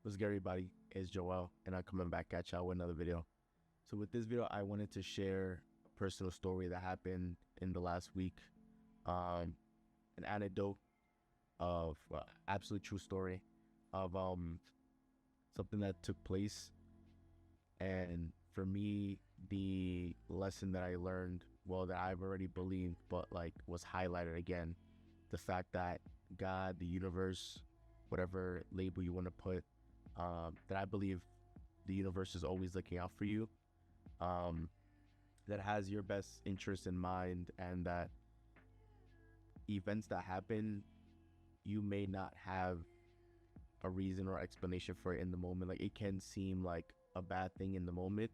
What's good, everybody? It's Joel, and I'm coming back at y'all with another video. So with this video, I wanted to share a personal story that happened in the last week. An anecdote of absolute true story of something that took place. And for me, the lesson that I learned, well, that I've already believed, but like was highlighted again, the fact that God, the universe, whatever label you want to put, that I believe the universe is always looking out for you, that has your best interest in mind, and that events that happen, you may not have a reason or explanation for it in the moment. Like, it can seem like a bad thing in the moment,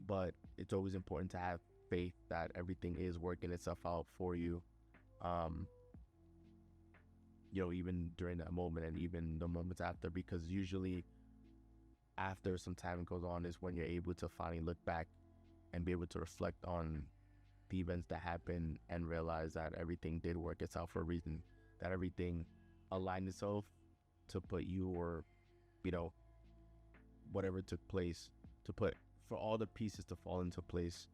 but it's always important to have faith that everything is working itself out for you. Even during that moment and even the moments after, because usually after some time goes on is when you're able to finally look back and be able to reflect on the events that happened and realize that everything did work itself for a reason, that everything aligned itself to put you, or whatever took place, to put for all the pieces to fall into place.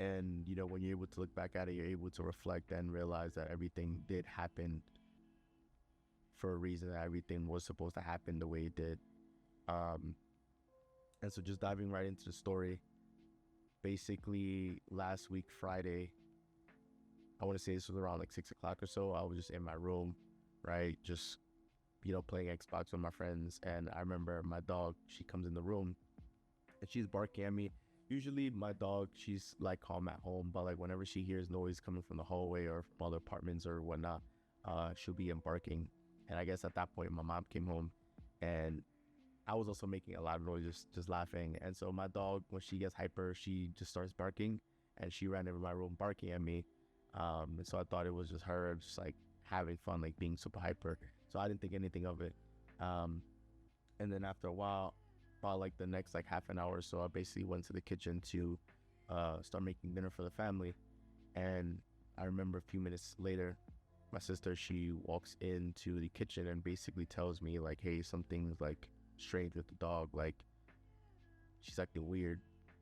And when you're able to look back at it, you're able to reflect and realize that everything did happen for a reason, that everything was supposed to happen the way it did. And so just diving right into the story, basically last week Friday, I want to say this was around like 6 o'clock or so, I was just in my room, right, just playing Xbox with my friends. And I remember my dog, she comes in the room and she's barking at me. Usually my dog, she's like calm at home, but like whenever she hears noise coming from the hallway or from other apartments or whatnot, she'll be barking. And I guess at that point my mom came home, and I was also making a lot of noise, just laughing. And so my dog, when she gets hyper, she just starts barking, and she ran over my room barking at me. And so I thought it was just her just like having fun, like being super hyper. So I didn't think anything of it. And then after a while, about like the next like half an hour or so, I basically went to the kitchen to start making dinner for the family. And I remember a few minutes later, my sister, she walks into the kitchen and basically tells me like, hey, something's like strange with the dog, like she's acting weird.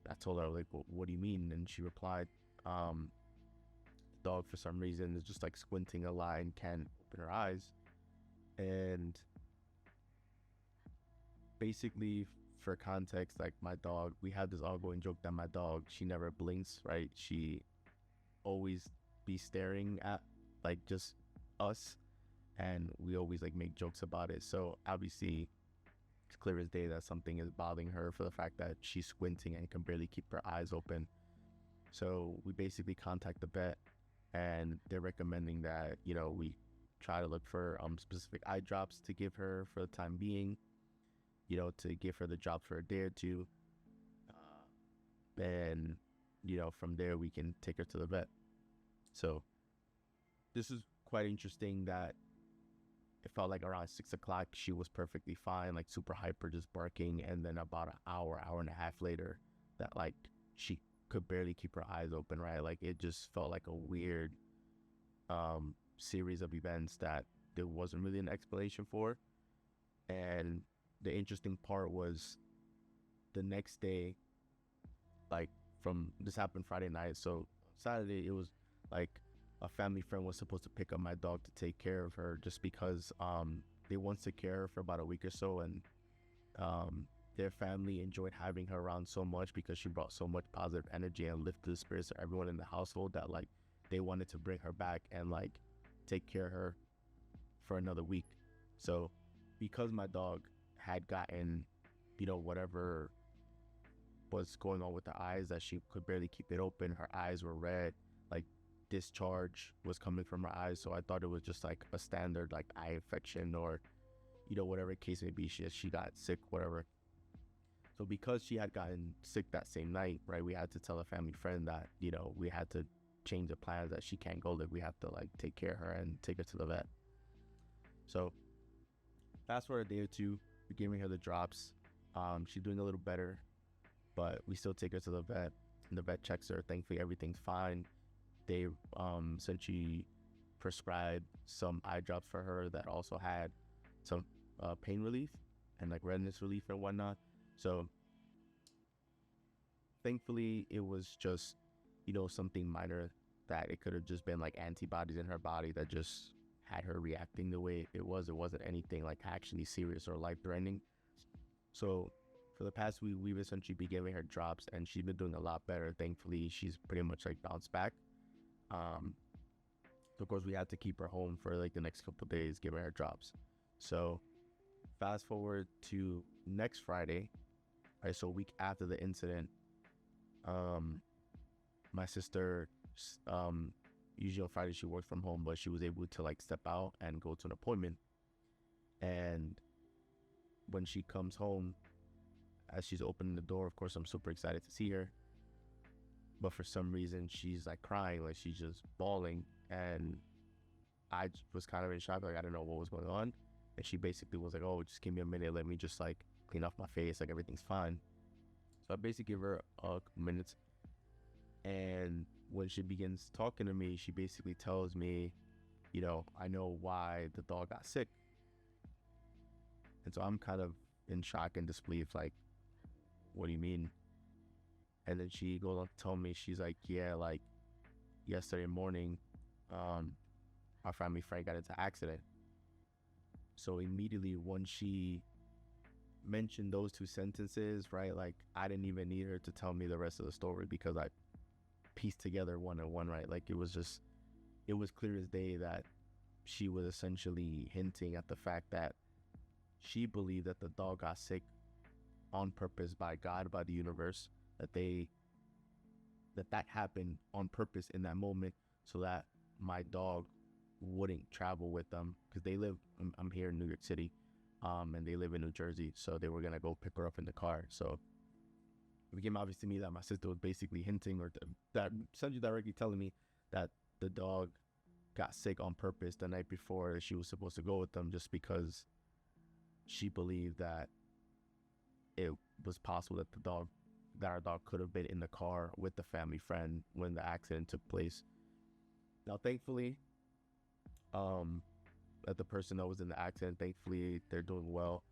I told her, like, well, what do you mean? And she replied, the dog for some reason is just like squinting a lot and can't open her eyes. And basically, for context, like my dog, we had this ongoing joke that my dog, she never blinks, right? She always be staring at like just us, and we always like make jokes about it. So obviously it's clear as day that something is bothering her, for the fact that she's squinting and can barely keep her eyes open. So we basically contact the vet, and they're recommending that we try to look for specific eye drops to give her for the time being, to give her the drops for a day or two. And from there we can take her to the vet. So this is quite interesting that it felt like around 6 o'clock she was perfectly fine, like super hyper, just barking. And then about an hour and a half later, that like she could barely keep her eyes open, right? Like it just felt like a weird series of events that there wasn't really an explanation for. And the interesting part was the next day, like this happened Friday night. So Saturday, it was like a family friend was supposed to pick up my dog to take care of her, just because they once took care of her for about a week or so. And their family enjoyed having her around so much because she brought so much positive energy and lifted the spirits of everyone in the household, that like they wanted to bring her back and like take care of her for another week. So because my dog had gotten whatever was going on with her eyes, that she could barely keep it open, her eyes were red, like discharge was coming from her eyes. So I thought it was just like a standard like eye infection, or whatever case may be, she got sick, whatever. So because she had gotten sick that same night, right, we had to tell a family friend that we had to change the plans, that she can't go live, we have to like take care of her and take her to the vet. So fast forward a day or two, we're giving her the drops. She's doing a little better, but we still take her to the vet, and the vet checks her. Thankfully everything's fine. They essentially prescribed some eye drops for her that also had some pain relief and like redness relief and whatnot. So thankfully it was just, something minor, that it could have just been like antibodies in her body that just had her reacting the way it was. It wasn't anything like actually serious or life threatening. So for the past week, we've essentially been giving her drops, and she's been doing a lot better. Thankfully, she's pretty much like bounced back. Of course, we had to keep her home for like the next couple of days, giving her drops. So fast forward to next Friday, right? So a week after the incident, my sister, usually on Friday she works from home, but she was able to like step out and go to an appointment. And when she comes home, as she's opening the door, of course, I'm super excited to see her. But for some reason, she's like crying, like she's just bawling. And I was kind of in shock, like I didn't know what was going on. And she basically was like, "Oh, just give me a minute, let me just like clean off my face, like everything's fine." So I basically give her a minute. And when she begins talking to me, she basically tells me, I know why the dog got sick. And so I'm kind of in shock and disbelief, like, what do you mean? And then she goes on to tell me, she's like, yeah, like yesterday morning, our family friend got into an accident. So immediately when she mentioned those two sentences, right, like I didn't even need her to tell me the rest of the story, because I pieced together one on one, right? Like it was clear as day that she was essentially hinting at the fact that she believed that the dog got sick on purpose by God, by the universe, that happened on purpose in that moment, so that my dog wouldn't travel with them, because I'm here in New York City, and they live in New Jersey, so they were gonna go pick her up in the car. So it became obvious to me that my sister was basically hinting, or that essentially directly telling me that the dog got sick on purpose the night before she was supposed to go with them, just because she believed that it was possible that our dog could have been in the car with the family friend when the accident took place. Now, thankfully, that the person that was in the accident, thankfully, they're doing well.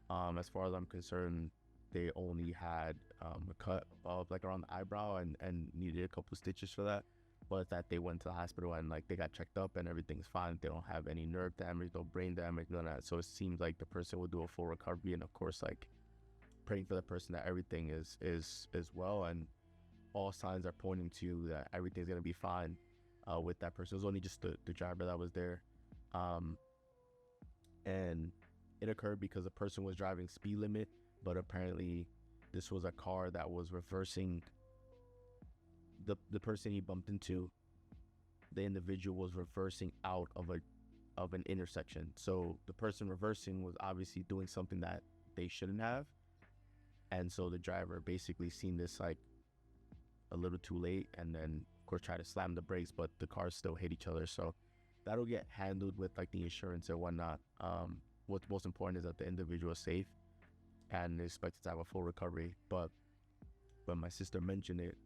As far as I'm concerned, they only had a cut of like around the eyebrow and needed a couple stitches for that. But that they went to the hospital and like they got checked up and everything's fine. They don't have any nerve damage, no brain damage, none of that. So it seems like the person will do a full recovery, and of course, like praying for the person that everything is well, and all signs are pointing to that everything's gonna be fine with that person. It was only just the driver that was there, and it occurred because the person was driving speed limit, but apparently this was a car that was reversing. The person he bumped into, the individual was reversing out of an intersection. So the person reversing was obviously doing something that they shouldn't have. And so the driver basically seen this like a little too late, and then of course tried to slam the brakes, but the cars still hit each other. So that'll get handled with like the insurance and whatnot. What's most important is that the individual is safe and is expected to have a full recovery. But when my sister mentioned it,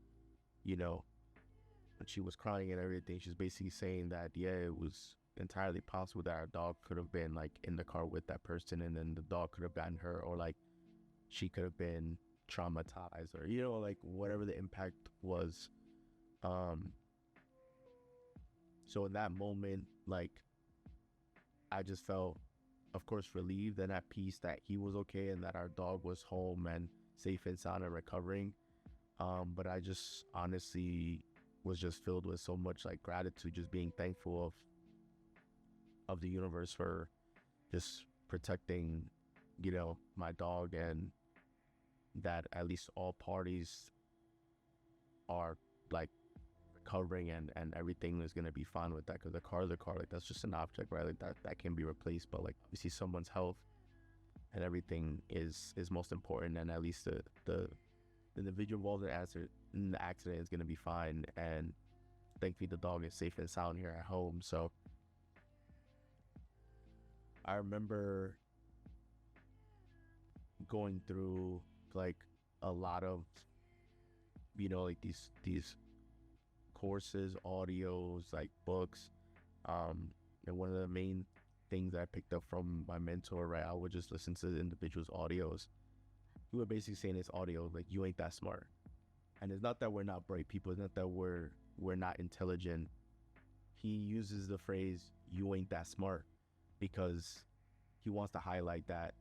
when she was crying and everything, she's basically saying that, yeah, it was entirely possible that our dog could have been like in the car with that person, and then the dog could have gotten hurt, or like she could have been traumatized, or like whatever the impact was. So in that moment, like I just felt, of course, relieved and at peace that he was okay and that our dog was home and safe and sound and recovering. But I just honestly was just filled with so much like gratitude, just being thankful of the universe for just protecting, my dog, and that at least all parties are like recovering, and everything is going to be fine with that, because the car is a car, like that's just an object, right? Like that can be replaced, but like obviously someone's health and everything is most important, and at least the individual involved in the accident is going to be fine, and thankfully the dog is safe and sound here at home. So I remember going through like a lot of like these courses, audios, like books, And one of the main things I picked up from my mentor, right, I would just listen to the individual's audios. He would basically say in his audio, like, you ain't that smart. And it's not that we're not bright people. It's not that we're not intelligent. He uses the phrase, you ain't that smart, because he wants to highlight that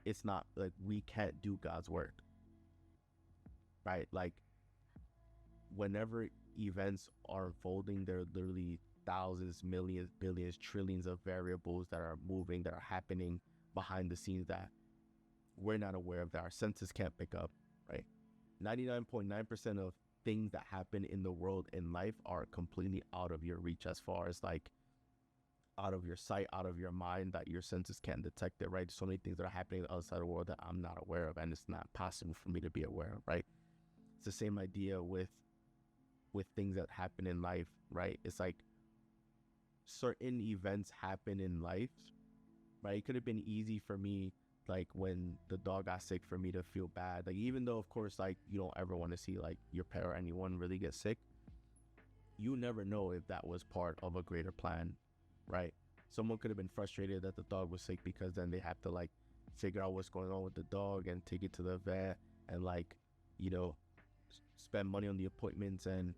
it's not like we can't do God's work, right? Like, whenever events are unfolding, there are literally thousands, millions, billions, trillions of variables that are moving, that are happening behind the scenes that we're not aware of, that our senses can't pick up, right? 99.9% of things that happen in the world, in life, are completely out of your reach, as far as like out of your sight, out of your mind, that your senses can't detect it, right? So many things that are happening outside the world that I'm not aware of, and it's not possible for me to be aware of, right? It's the same idea with things that happen in life, right? It's like certain events happen in life, right? It could have been easy for me, like when the dog got sick, for me to feel bad. Like, even though, of course, like, you don't ever want to see like your pet or anyone really get sick, you never know if that was part of a greater plan, right? Someone could have been frustrated that the dog was sick, because then they have to like figure out what's going on with the dog and take it to the vet, and like, you know, spend money on the appointments and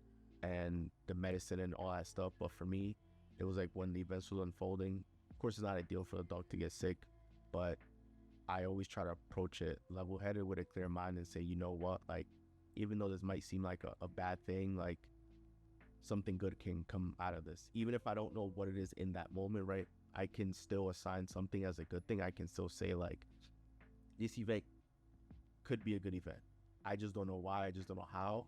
the medicine and all that stuff. But for me, it was like when the events was unfolding, of course it's not ideal for the dog to get sick, but I always try to approach it level-headed with a clear mind and say, you know what, like, even though this might seem like a bad thing, like, something good can come out of this. Even if I don't know what it is in that moment, right, I can still assign something as a good thing. I can still say, like, this event could be a good event. I just don't know why, I just don't know how,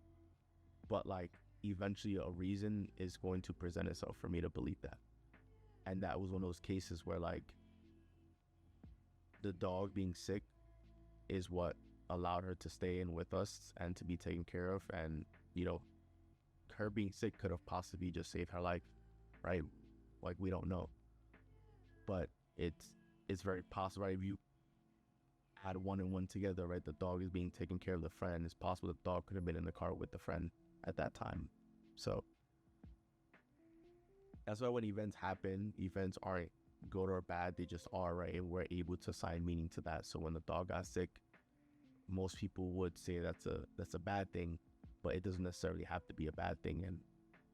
but like, eventually a reason is going to present itself for me to believe that. And that was one of those cases where, like, the dog being sick is what allowed her to stay in with us and to be taken care of. And, you know, her being sick could have possibly just saved her life, right? Like, we don't know, but it's very possible, right? If you add one and one together, right, the dog is being taken care of the friend, it's possible the dog could have been in the car with the friend at that time. So that's why when events happen, events aren't good or bad, they just are, right? And we're able to assign meaning to that. So when the dog got sick, most people would say that's a bad thing, but it doesn't necessarily have to be a bad thing. And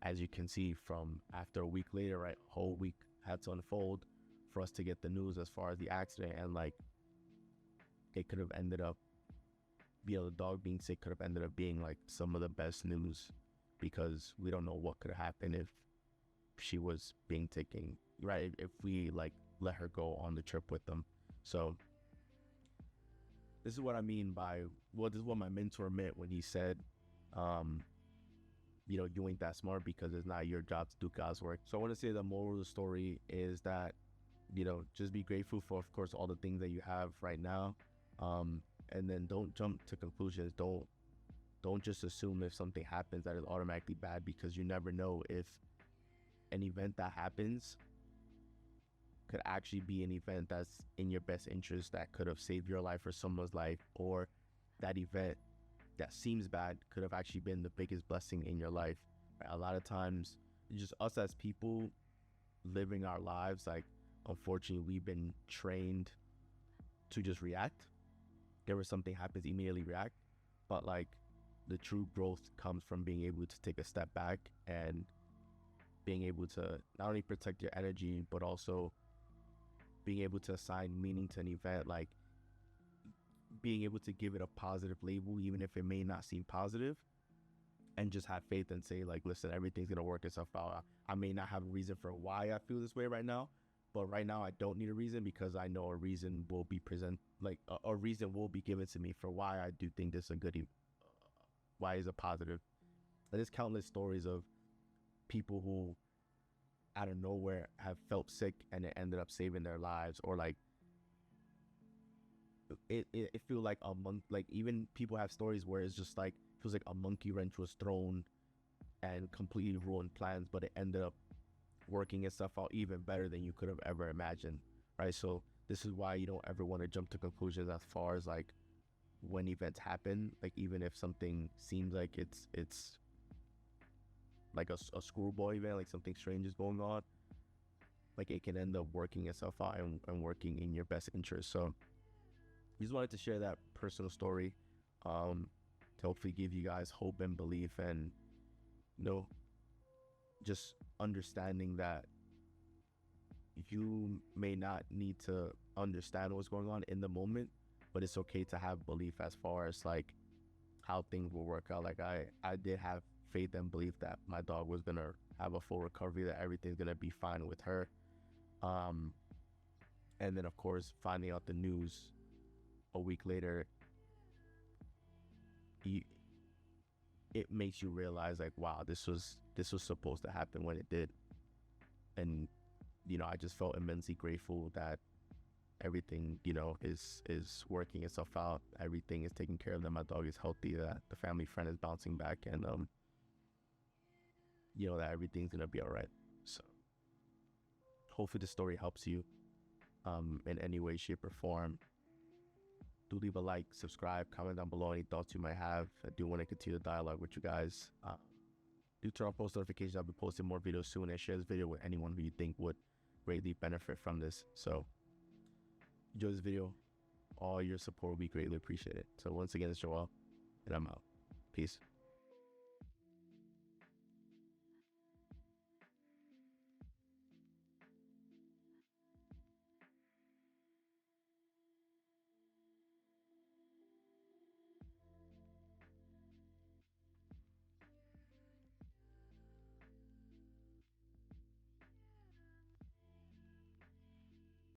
as you can see, from after a week later, right, a whole week had to unfold for us to get the news as far as the accident. And like, it could have ended up, you know, the dog being sick could have ended up being like some of the best news, because we don't know what could have happened if she was being taken, right, if we like let her go on the trip with them. So this is what I mean by, well, this is what my mentor meant when he said, you know, you ain't that smart, because it's not your job to do God's work. So I want to say the moral of the story is that, you know, just be grateful for, of course, all the things that you have right now, and then don't jump to conclusions. Don't just assume if something happens that is automatically bad, because you never know if an event that happens could actually be an event that's in your best interest, that could have saved your life or someone's life, or that event that seems bad could have actually been the biggest blessing in your life. Right? A lot of times, just us as people living our lives, like, unfortunately, we've been trained to just react. There was something happens, immediately react. But like, the true growth comes from being able to take a step back and being able to not only protect your energy, but also being able to assign meaning to an event, like being able to give it a positive label, even if it may not seem positive, and just have faith and say, like, listen, everything's gonna work itself out. I may not have a reason for why I feel this way right now, but right now I don't need a reason, because I know a reason will be a reason will be given to me for why I do think this is a good, why is a positive. And there's countless stories of people who out of nowhere have felt sick and it ended up saving their lives, or like it feel like a monk, like even people have stories where it's just like feels like a monkey wrench was thrown and completely ruined plans, but it ended up working itself out even better than you could have ever imagined, right? So this is why you don't ever want to jump to conclusions as far as like when events happen. Like, even if something seems like it's like a screwball event, like something strange is going on, like it can end up working itself out and working in your best interest. So just wanted to share that personal story, to hopefully give you guys hope and belief, and you know, just understanding that you may not need to understand what's going on in the moment, but it's okay to have belief as far as like how things will work out. Like I did have faith and belief that my dog was gonna have a full recovery, that everything's gonna be fine with her. And then of course finding out the news a week later, it makes you realize like, wow, this was supposed to happen when it did. And I just felt immensely grateful that everything is working itself out, everything is taken care of, that my dog is healthy, that the family friend is bouncing back, and that everything's gonna be all right. So hopefully the story helps you in any way, shape, or form. Do leave a like, subscribe, comment down below any thoughts you might have. I do want to continue the dialogue with you guys. Do turn on post notifications. I'll be posting more videos soon, and share this video with anyone who you think would greatly benefit from this. So enjoy this video. All your support will be greatly appreciated. So once again, it's Joel, and I'm out. Peace.